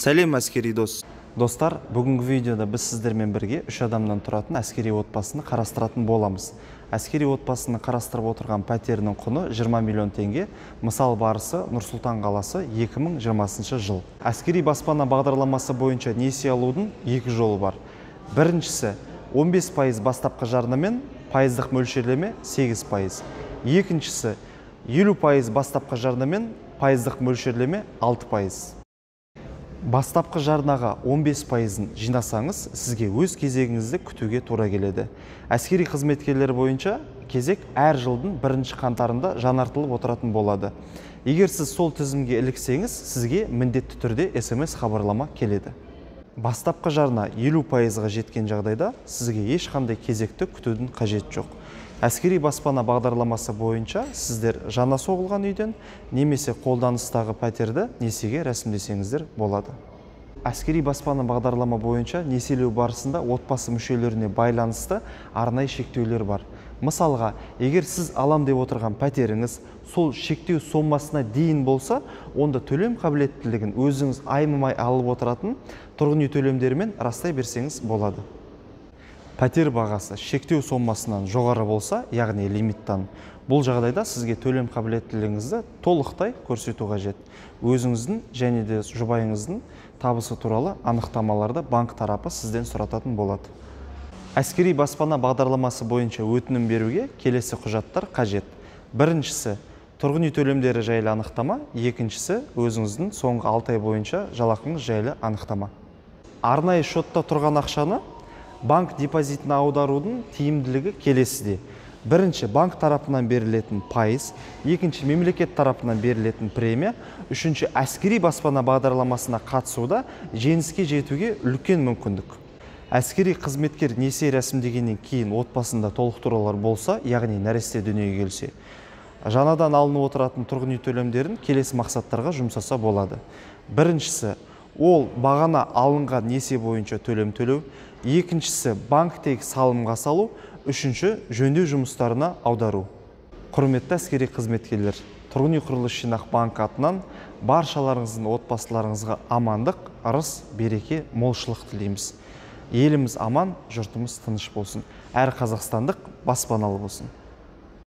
Сәлем әскери дос. Достар, бүгінгі видеода біз сіздермен бірге 3 адамнан тұратын әскери отбасыны қарастыратын боламыз. Әскери отбасыны қарастырып отырған пәтерінің құны 20 миллион теңге, мысал барысы Нұр-Сұлтан қаласы 2020 жыл. Әскери баспана бағдарламасы бойынша несие алудың 2 жолы бар. Біріншісі 15% бастапқы жарнамен, пайыздық мөлшерлеме 8%. Екіншісі 50% бастапқы жарнамен, пайыздық мөлшерлеме 6%. Бастапқы жарнаға 15%-ын жинасаңыз, сізге өз кезегіңізді күтуге тура келеді. Әскери қызметкерлер бойынша кезек әр жылдың 1 қаңтарында жаңартылып отыратын болады. Егер сіз сол тізімге іліксеңіз, сізге міндетті түрде SMS хабарлама келеді. Бастапқы жарна 50%-ға жеткен жағдайда сізге ешқандай кезекті күтудің қажет жоқ. Әскери баспана бағдарламасы бойынша сіздер жаңа соғылған үйден немесе қолданыстағы пәтерді несиеге рәсімдесеңіздер болады. Әскери баспана бағдарлама бойынша несиелеу барысында отбасы мүшелеріне байланысты арнайы шектеулер бар. Мысалға, егер сіз алам деп отырған пәтеріңіз сол шектеу сомасына дейін болса, онда төлем қабілеттілігін өзіңіз айнымай алып отыратын тұрғын үй төлемдерімен растай берсеңіз болады. Пәтер бағасы шектеу сомасынан жоғары болса, яғни лимиттан, бұл жағдайда сізге төлем қабілеттілігіңізді толықтай көрсету қажет. Өзіңіздің және де жұбайыңыздың табысы туралы анықтамаларды банк тарапы сізден сұрататын болады. Әскери баспана бағдарламасы бойынша өтінім беруге келесі құжаттар қажет. Біріншісі тұрғын үй төлемдері жайлы анықтама, екіншісі өзіңіздің соңғы 6 ай бойынша жалақыңыз жайлы анықтама. Арнайы шотта тұрған ақшаны банк депозитіне аударудың тиімділігі келесіде. Бірінші, банк тарапынан берілетін пайыз, екінші, мемлекет тарапынан берілетін премия, үшінші, әскери баспана бағдарламасына қатысуда жеңіске жетуге үлкен мүмкіндік. Әскери қызметкер несие рәсімдегеннен кейін отбасында толықтырулар болса, яғни нәресте дүниеге келсе, жаңадан алынып отыратын тұрғын үй төлемдерін келесі мақсаттарға жұмсаса болады. Біріншісі, ол бағана алынған несие бойынша төлем төлеу, екіншісі банктегі салымға салу, үшінші жөндеу жұмыстарына аудару. Құрметті әскери қызметкерлер, тұрғын үй құрылыс жинақ банкі атынан баршаларыңыздың отбасыларыңызға амандық, ырыс, береке, молшылық тілейміз. Еліміз аман, жұртымыз тыныш болсын. Әр қазақстандық баспаналы болсын.